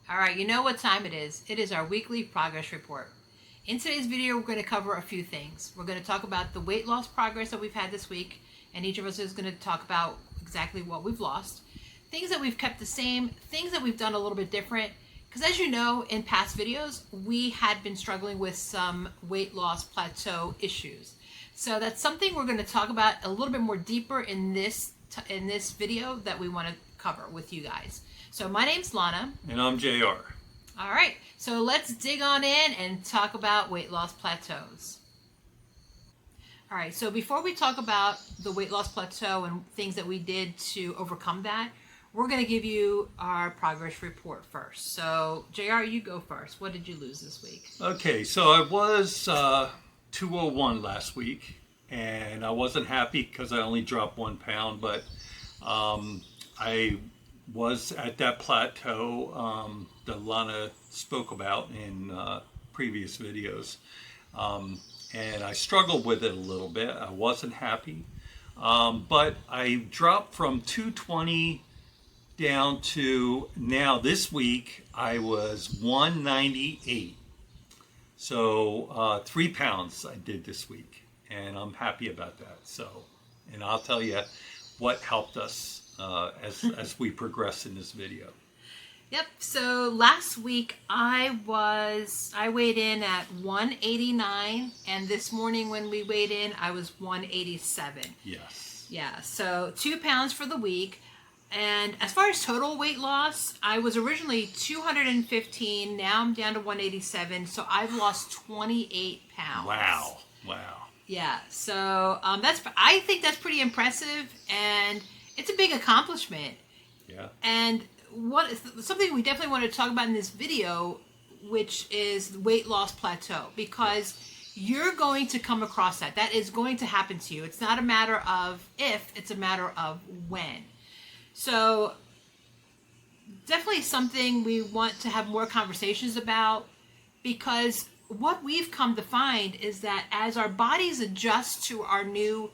All right, you know what time it is. It is our weekly progress report. In today's video, we're going to cover a few things. We're going to talk about the weight loss progress that we've had this week, and each of us is going to talk about exactly what we've lost, things that we've kept the same, things that we've done a little bit different. Because as you know, in past videos, we had been struggling with some weight loss plateau issues. So that's something we're going to talk about a little bit more deeper in this video that we want to cover with you guys. So my name's Lana. And I'm JR. All right, so let's dig on in and talk about weight loss plateaus. All right, so before we talk about the weight loss plateau and things that we did to overcome that, we're going to give you our progress report first. So, JR, you go first. What did you lose this week? Okay, so I was 201 last week, and I wasn't happy because I only dropped 1 pound, but I was at that plateau that Lana spoke about in previous videos. And I struggled with it a little bit. I wasn't happy. But I dropped from 220 down to now this week I was 198. So 3 pounds I did this week. And I'm happy about that. So, and I'll tell you what helped us as we progress in this video. Yep. So last week I weighed in at 189, and this morning when we weighed in, I was 187. Yes. Yeah. So 2 pounds for the week. And as far as total weight loss, I was originally 215. Now I'm down to 187. So I've lost 28 pounds. Wow. Yeah. So I think that's pretty impressive, and it's a big accomplishment. Yeah. And something we definitely want to talk about in this video, which is weight loss plateau, because you're going to come across that. That is going to happen to you. It's not a matter of if, it's a matter of when. So definitely something we want to have more conversations about, because what we've come to find is that as our bodies adjust to our new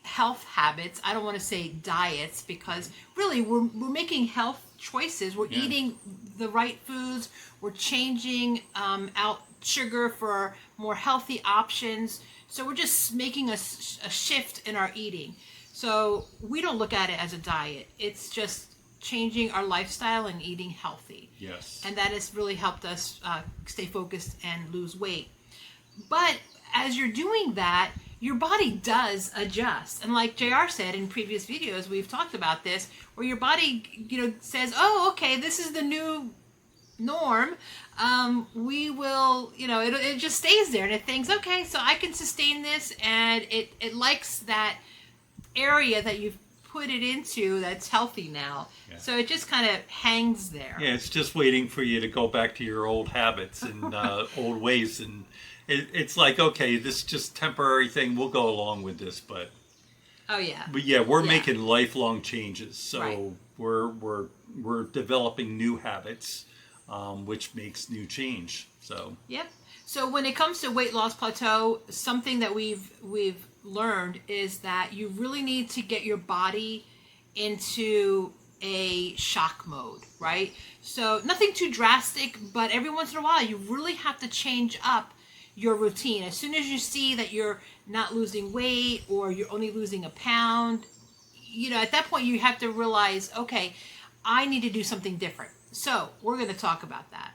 health habits, I don't want to say diets, because really we're making health choices. We're eating the right foods. We're changing out sugar for more healthy options. So we're just making a shift in our eating. So we don't look at it as a diet. It's just changing our lifestyle and eating healthy. Yes. And that has really helped us stay focused and lose weight. But as you're doing that, your body does adjust. And like JR said in previous videos, we've talked about this, where your body, says, oh, okay, this is the new norm. We will, it just stays there, and it thinks, okay, so I can sustain this, and it likes that area that you've put it into that's healthy now. Yeah. So it just kind of hangs there. Yeah, it's just waiting for you to go back to your old habits and old ways, and it's like, okay, this is just temporary thing. We'll go along with this, but we're making lifelong changes. So right. we're developing new habits, which makes new change. So yep. So when it comes to weight loss plateau, something that we've learned is that you really need to get your body into a shock mode, right? So nothing too drastic, but every once in a while you really have to change up your routine. As soon as you see that you're not losing weight, or you're only losing a pound, at that point you have to realize, okay, I need to do something different. So we're going to talk about that.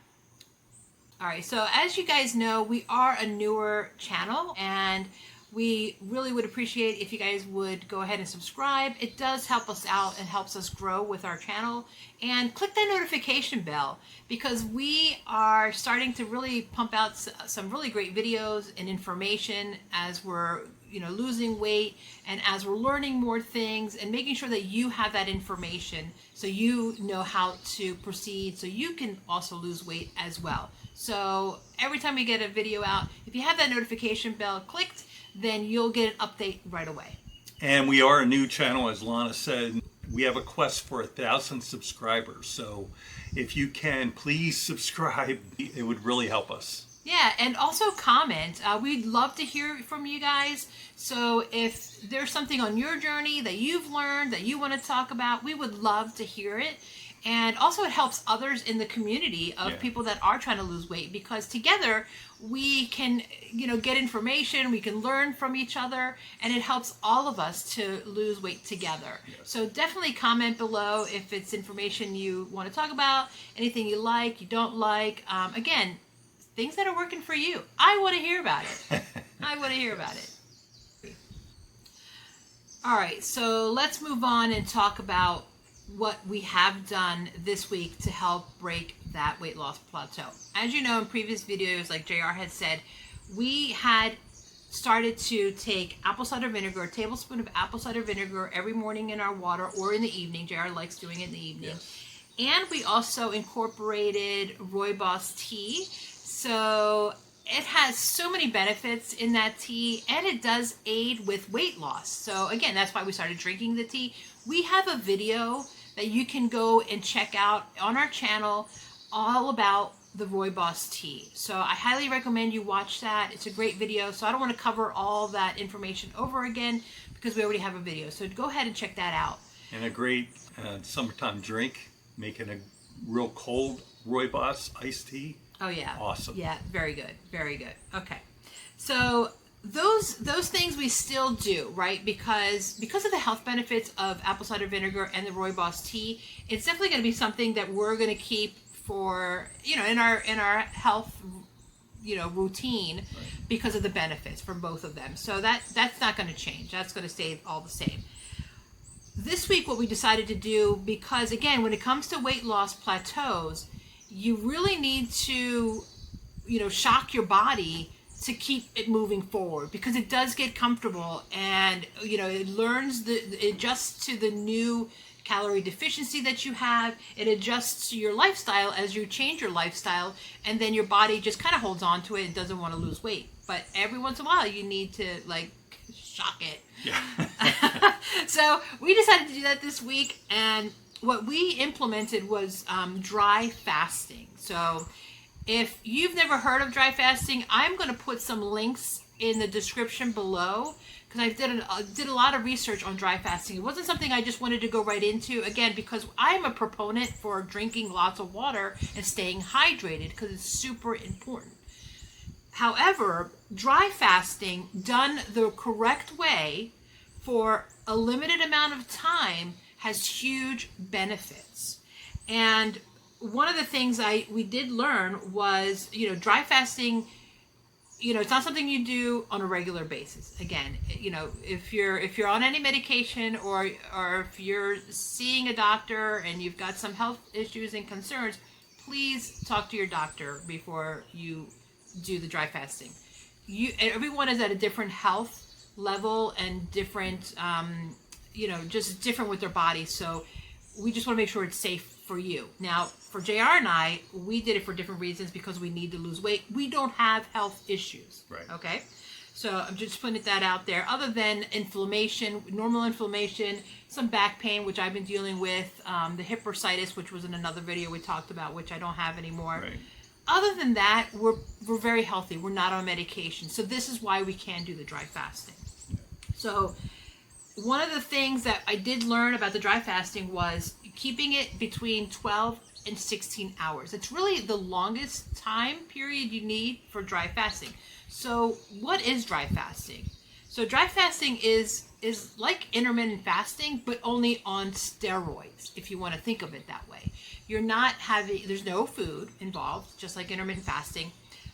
All right, so as you guys know, we are a newer channel, and we really would appreciate if you guys would go ahead and subscribe. It does help us out and helps us grow with our channel. And click that notification bell, because we are starting to really pump out some really great videos and information as we're losing weight, and as we're learning more things, and making sure that you have that information so you know how to proceed, so you can also lose weight as well. So every time we get a video out, if you have that notification bell clicked, then you'll get an update right away. And we are a new channel, as Lana said. We have a quest for 1,000 subscribers. So if you can, please subscribe. It would really help us. Yeah, and also comment. We'd love to hear from you guys. So if there's something on your journey that you've learned that you want to talk about, we would love to hear it. And also it helps others in the community of Yeah. people that are trying to lose weight, because together we can, get information, we can learn from each other, and it helps all of us to lose weight together. Yes. So definitely comment below if it's information you want to talk about, anything you like, you don't like. Again, things that are working for you. I want to hear about it. I want to hear about it. All right, so let's move on and talk about what we have done this week to help break that weight loss plateau. As you know, in previous videos, like JR had said, we had started to take apple cider vinegar, a tablespoon of apple cider vinegar every morning in our water, or in the evening. JR likes doing it in the evening. Yes. And we also incorporated rooibos tea. So it has so many benefits in that tea, and it does aid with weight loss. So again, that's why we started drinking the tea. We have a video that you can go and check out on our channel all about the rooibos tea. So I highly recommend you watch that. It's a great video. So I don't want to cover all that information over again because we already have a video. So go ahead and check that out. And a great summertime drink, making a real cold rooibos iced tea. Oh yeah. Awesome. Yeah, very good. Very good. Okay. So those things we still do, right? Because of the health benefits of apple cider vinegar and the rooibos tea, it's definitely going to be something that we're going to keep for, in our health, routine, Right. because of the benefits from both of them. So that's not going to change. That's going to stay all the same. This week, what we decided to do, because again, when it comes to weight loss plateaus, you really need to, shock your body to keep it moving forward, because it does get comfortable, and it adjusts to the new calorie deficiency that you have. It adjusts to your lifestyle as you change your lifestyle, and then your body just kind of holds on to it and doesn't want to lose weight. But every once in a while, you need to shock it. Yeah. So we decided to do that this week, and what we implemented was dry fasting. So if you've never heard of dry fasting, I'm going to put some links in the description below, because I did a lot of research on dry fasting. It wasn't something I just wanted to go right into, again, because I'm a proponent for drinking lots of water and staying hydrated, because it's super important. However, dry fasting done the correct way for a limited amount of time has huge benefits. And one of the things we did learn was, dry fasting, it's not something you do on a regular basis. Again, if you're on any medication, or if you're seeing a doctor and you've got some health issues and concerns, please talk to your doctor before you do the dry fasting. Everyone is at a different health level and different, just different with their body. So we just want to make sure it's safe for you. Now, for JR and I, we did it for different reasons, because we need to lose weight. We don't have health issues. Right. Okay. So I'm just putting that out there. Other than inflammation, normal inflammation, some back pain, which I've been dealing with, the hip bursitis, which was in another video we talked about, which I don't have anymore. Right. Other than that, we're very healthy. We're not on medication. So this is why we can do the dry fasting. So one of the things that I did learn about the dry fasting was keeping it between 12 and 16 hours. It's really the longest time period you need for dry fasting. So what is dry fasting? So dry fasting is like intermittent fasting, but only on steroids, if you want to think of it that way. There's no food involved, just like intermittent fasting.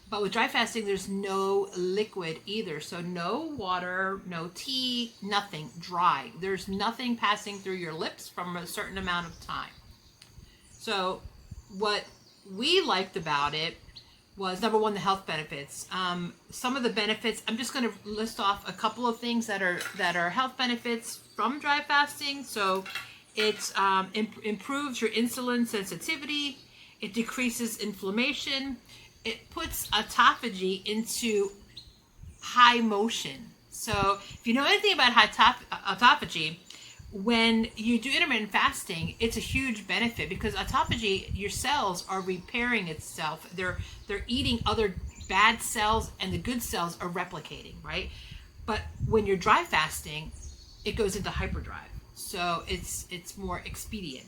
But with dry fasting, there's no liquid either. So no water, no tea, nothing, dry. There's nothing passing through your lips from a certain amount of time. So what we liked about it was, number one, the health benefits. Some of the benefits, I'm just going to list off a couple of things that are health benefits from dry fasting. So it improves your insulin sensitivity. It decreases inflammation. It puts autophagy into high motion. So if you know anything about autophagy, when you do intermittent fasting, it's a huge benefit, because autophagy, your cells are repairing itself. They're eating other bad cells, and the good cells are replicating, right? But when you're dry fasting, it goes into hyperdrive. So it's more expedient.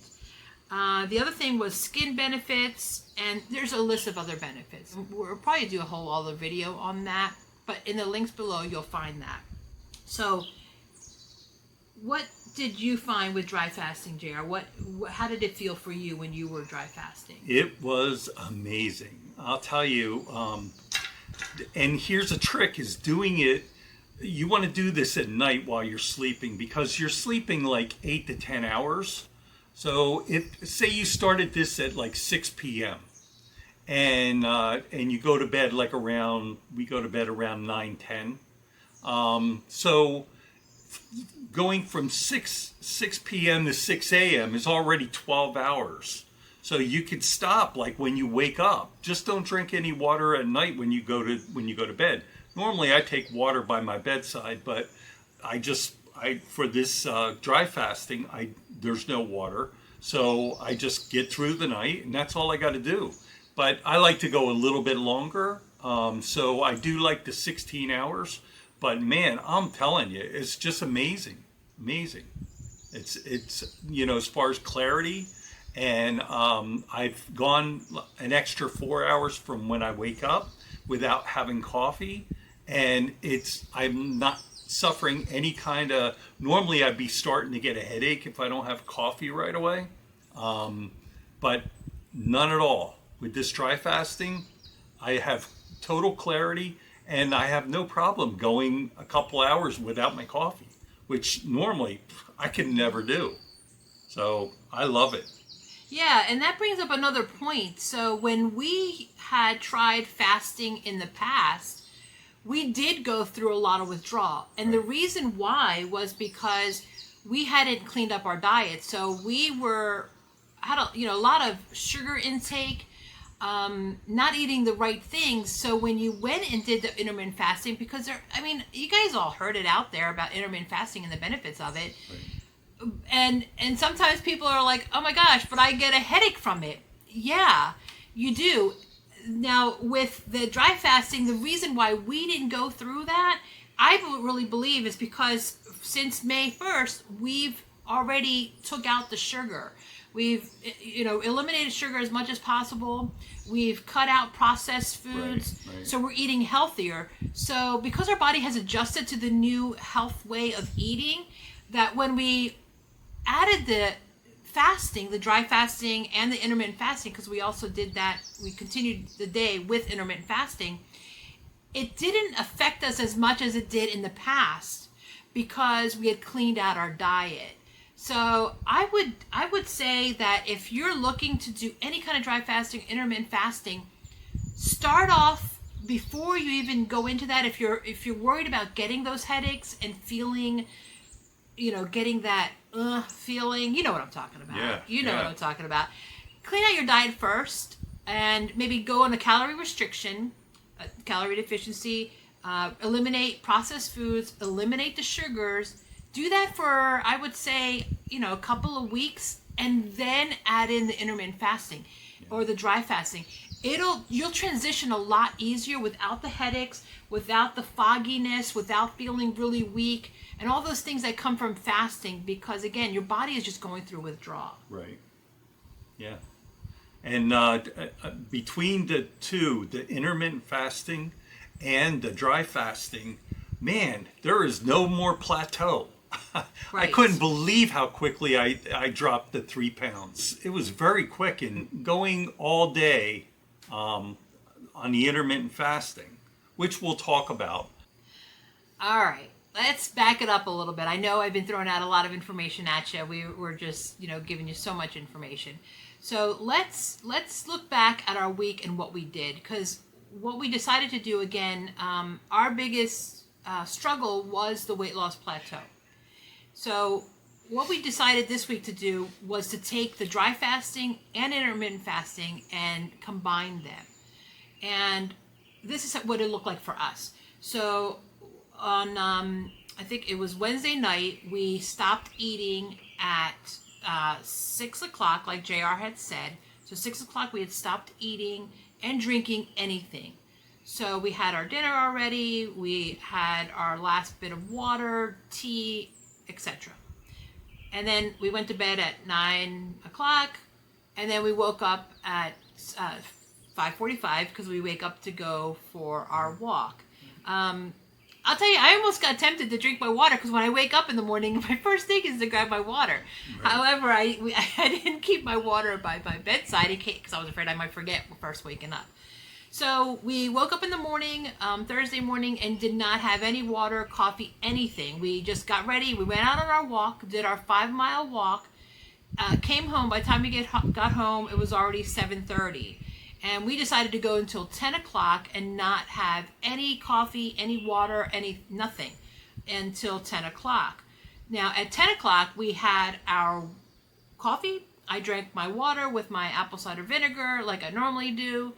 The other thing was skin benefits, and there's a list of other benefits. We'll probably do a whole other video on that, but in the links below you'll find that. So what did you find with dry fasting, JR? How did it feel for you when you were dry fasting? It was amazing. I'll tell you. And here's a trick: is doing it. You want to do this at night while you're sleeping, because you're sleeping like 8 to 10 hours. So if say you started this at like 6 p.m. and you go to bed like we go to bed around 9, 10. So going from 6 p.m. to 6 a.m. is already 12 hours. So you could stop like when you wake up. Just don't drink any water at night when you go to bed. Normally I take water by my bedside, but for this dry fasting, there's no water. So I just get through the night, and that's all I got to do. But I like to go a little bit longer. So I do like the 16 hours. But man, I'm telling you, it's just amazing. Amazing. It's as far as clarity, and I've gone an extra 4 hours from when I wake up without having coffee, and I'm not suffering any kind of. Normally I'd be starting to get a headache if I don't have coffee right away, but none at all. With this dry fasting, I have total clarity, and I have no problem going a couple hours without my coffee, which normally I can never do. So I love it. Yeah, and that brings up another point. So when we had tried fasting in the past, we did go through a lot of withdrawal. And the reason why was because we hadn't cleaned up our diet. So we had a lot of sugar intake, not eating the right things. So when you went and did the intermittent fasting, because you guys all heard it out there about intermittent fasting and the benefits of it. Right. And sometimes people are like, oh my gosh, but I get a headache from it. Yeah, you do. Now with the dry fasting, the reason why we didn't go through that, I really believe, is because since May 1st, we've already took out the sugar. We've eliminated sugar as much as possible. We've cut out processed foods. Right. So we're eating healthier. So because our body has adjusted to the new health way of eating, that when we added the fasting, the dry fasting and the intermittent fasting, because we also did that, we continued the day with intermittent fasting, it didn't affect us as much as it did in the past because we had cleaned out our diet. So I would say that if you're looking to do any kind of dry fasting, intermittent fasting, start off before you even go into that. If you're worried about getting those headaches and feeling, getting that feeling, you know what I'm talking about. Yeah, you know what I'm talking about. Clean out your diet first, and maybe go on a calorie restriction, calorie deficiency. Eliminate processed foods. Eliminate the sugars. Do that for, I would say, a couple of weeks, and then add in the intermittent fasting or the dry fasting. You'll transition a lot easier without the headaches, without the fogginess, without feeling really weak, and all those things that come from fasting, because again, your body is just going through withdrawal. Right. Yeah. And between the two, the intermittent fasting and the dry fasting, man, there is no more plateau. Right. I couldn't believe how quickly I dropped the 3 pounds. It was very quick, and going all day on the intermittent fasting, which we'll talk about. All right, let's back it up a little bit. I know I've been throwing out a lot of information at you. We're just giving you so much information. So let's look back at our week and what we did, because what we decided to do again, our biggest struggle was the weight loss plateau. So what we decided this week to do was to take the dry fasting and intermittent fasting and combine them. And this is what it looked like for us. So on, I think it was Wednesday night, we stopped eating at 6 o'clock, like JR had said. So 6 o'clock we had stopped eating and drinking anything. So we had our dinner already, we had our last bit of water, tea, etc. And then we went to bed at 9 o'clock, And then we woke up at 5:45 because we wake up to go for our walk. I'll tell you, I almost got tempted to drink my water because when I wake up in the morning, my first thing is to grab my water. Right. However, I didn't keep my water by my bedside because I was afraid I might forget first waking up. So we woke up in the morning, Thursday morning, and did not have any water, coffee, anything. We just got ready. We went out on our walk, did our 5-mile walk, came home. By the time we got home, it was already 7:30. And we decided to go until 10 o'clock and not have any coffee, any water, nothing until 10 o'clock. Now, at 10 o'clock, we had our coffee. I drank my water with my apple cider vinegar like I normally do.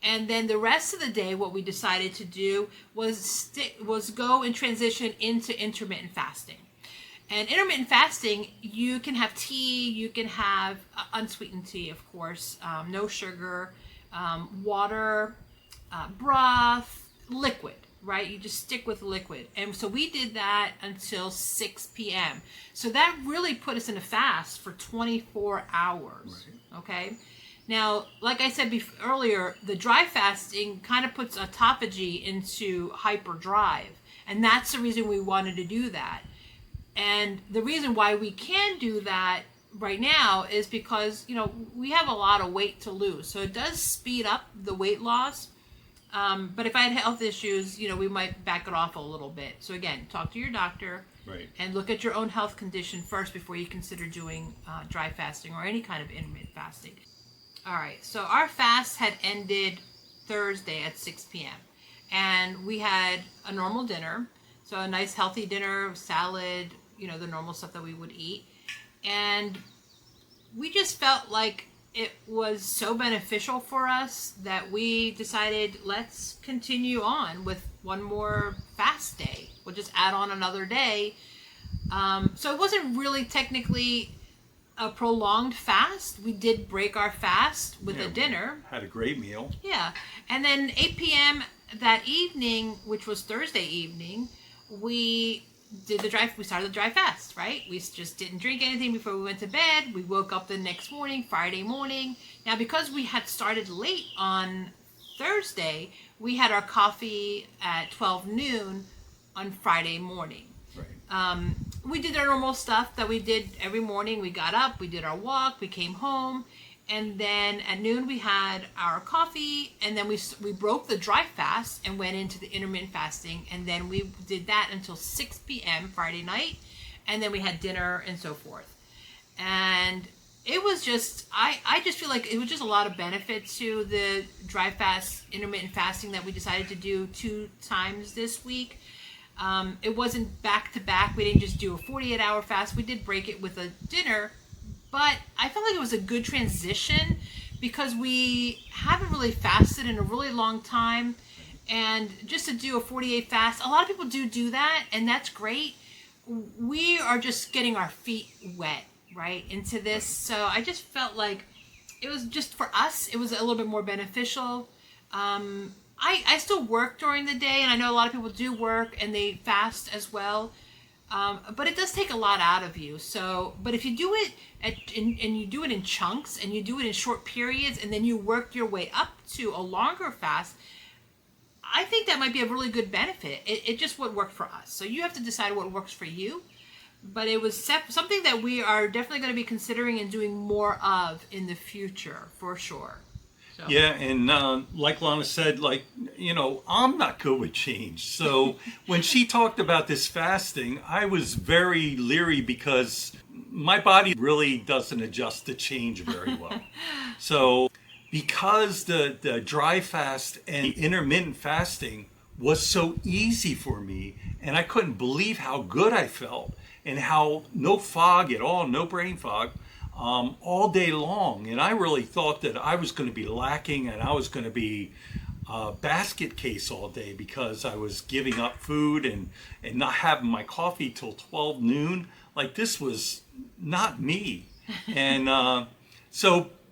And then the rest of the day, what we decided to do was go and transition into intermittent fasting. And intermittent fasting, you can have tea, you can have unsweetened tea, of course, no sugar, water, broth, liquid, right? You just stick with liquid. And so we did that until 6 p.m. So that really put us in a fast for 24 hours, right. Okay? Now, like I said earlier, the dry fasting kind of puts autophagy into hyperdrive. And that's the reason we wanted to do that. And the reason why we can do that right now is because, we have a lot of weight to lose. So it does speed up the weight loss. But if I had health issues, we might back it off a little bit. So again, talk to your doctor, right, and look at your own health condition first before you consider doing dry fasting or any kind of intermittent fasting. All right, so our fast had ended Thursday at 6 p.m. And we had a normal dinner. So a nice healthy dinner, salad, the normal stuff that we would eat. And we just felt like it was so beneficial for us that we decided let's continue on with one more fast day. We'll just add on another day. So it wasn't really technically a prolonged fast. We did break our fast with a dinner. Had a great meal. Yeah. And then 8 p.m. that evening, which was Thursday evening, we started the dry fast, right? We just didn't drink anything before we went to bed. We woke up the next morning, Friday morning. Now, because we had started late on Thursday, we had our coffee at 12 noon on Friday morning. Right. We did our normal stuff that we did every morning. We got up, we did our walk, we came home, and then at noon we had our coffee, and then we broke the dry fast and went into the intermittent fasting, and then we did that until 6 p.m. Friday night, and then we had dinner and so forth. And it was just, I just feel like it was just a lot of benefit to the dry fast, intermittent fasting that we decided to do 2 times this week. It wasn't back to back. We didn't just do a 48-hour fast. We did break it with a dinner, but I felt like it was a good transition because we haven't really fasted in a really long time. And just to do a 48 fast, a lot of people do that, and that's great. We are just getting our feet wet, right, into this. So I just felt like it was just for us, it was a little bit more beneficial. I still work during the day, and I know a lot of people do work and they fast as well. But it does take a lot out of you. So, but if you do it and you do it in chunks and you do it in short periods, and then you work your way up to a longer fast, I think that might be a really good benefit. It just would work for us. So you have to decide what works for you. But it was something that we are definitely going to be considering and doing more of in the future, for sure. So. Yeah, and like Lana said, I'm not good with change. So when she talked about this fasting, I was very leery because my body really doesn't adjust to change very well. So because the dry fast and intermittent fasting was so easy for me, and I couldn't believe how good I felt and how no fog at all, no brain fog, all day long. And I really thought that I was going to be lacking and I was going to be basket case all day because I was giving up food and not having my coffee till 12 noon. Like, this was not me. And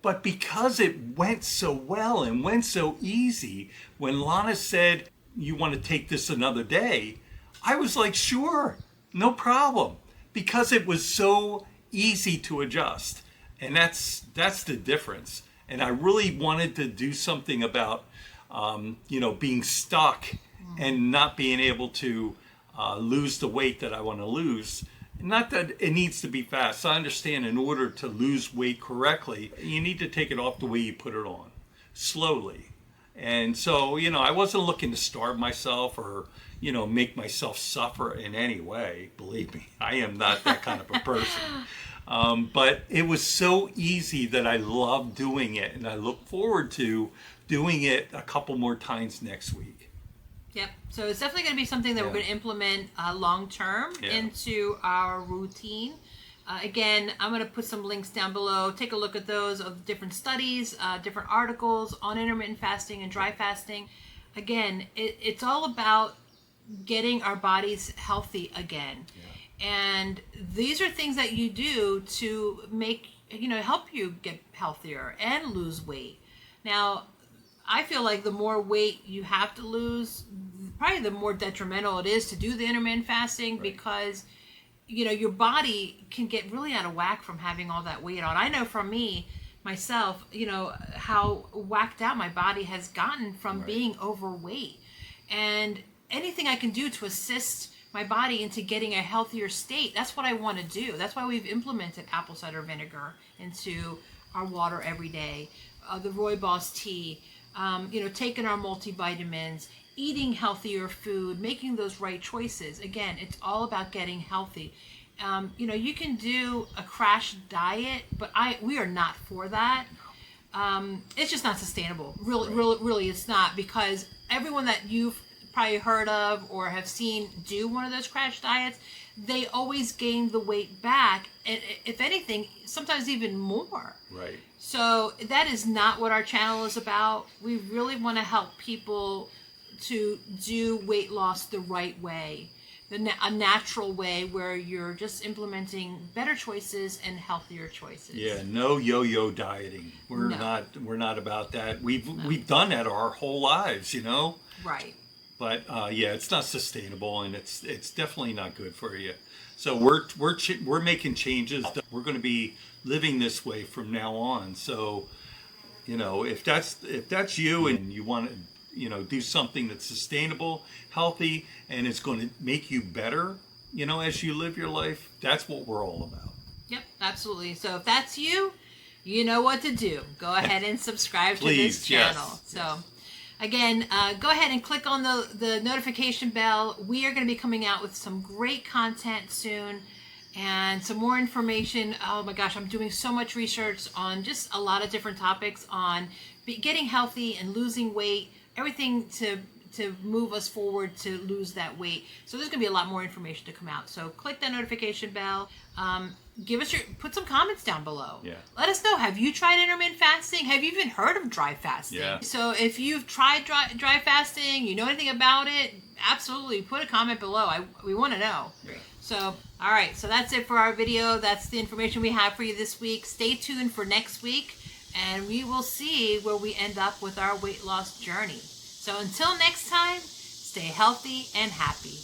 but because it went so well and went so easy, when Lana said, you want to take this another day, I was like, sure, no problem. Because it was so easy to adjust. And that's the difference. And I really wanted to do something about, being stuck and not being able to lose the weight that I want to lose. Not that it needs to be fast. I understand in order to lose weight correctly, you need to take it off the way you put it on, slowly. And so, I wasn't looking to starve myself or, make myself suffer in any way. Believe me, I am not that kind of a person. But it was so easy that I love doing it, and I look forward to doing it a couple more times next week. Yep. So it's definitely going to be something that we're going to implement long term into our routine. Again, I'm going to put some links down below. Take a look at those of different studies, different articles on intermittent fasting and dry fasting. Again, it's all about getting our bodies healthy again. Yeah. And these are things that you do to make, help you get healthier and lose weight. Now, I feel like the more weight you have to lose, probably the more detrimental it is to do the intermittent fasting, because your body can get really out of whack from having all that weight on. I know from myself, how whacked out my body has gotten from being overweight. And anything I can do to assist my body into getting a healthier state, that's what I want to do. That's why we've implemented apple cider vinegar into our water every day, the Rooibos tea, taking our multivitamins, eating healthier food, making those right choices. Again, it's all about getting healthy. You can do a crash diet, but we are not for that. It's just not sustainable. Really, it's not, because everyone that you've probably heard of or have seen do one of those crash diets, they always gain the weight back, and if anything, sometimes even more. Right. So that is not what our channel is about. We really want to help people to do weight loss the right way, a natural way where you're just implementing better choices and healthier choices. Yeah, no yo-yo dieting. We're not about that. We've done that our whole lives, Right. But it's not sustainable, and it's definitely not good for you. So we're making changes. We're going to be living this way from now on. So, if that's you and you want to, do something that's sustainable, healthy, and it's going to make you better, as you live your life, that's what we're all about. Yep, absolutely. So if that's you, you know what to do. Go ahead and subscribe to this channel. Yes. So. Again, go ahead and click on the notification bell. We are going to be coming out with some great content soon and some more information. Oh my gosh, I'm doing so much research on just a lot of different topics on getting healthy and losing weight, everything to move us forward to lose that weight. So there's going to be a lot more information to come out. So click that notification bell. Put some comments down below. Yeah. Let us know. Have you tried intermittent fasting? Have you even heard of dry fasting? Yeah. So if you've tried dry fasting, you know anything about it, absolutely put a comment below. We want to know. Yeah. So, all right. So that's it for our video. That's the information we have for you this week. Stay tuned for next week, and we will see where we end up with our weight loss journey. So until next time, stay healthy and happy.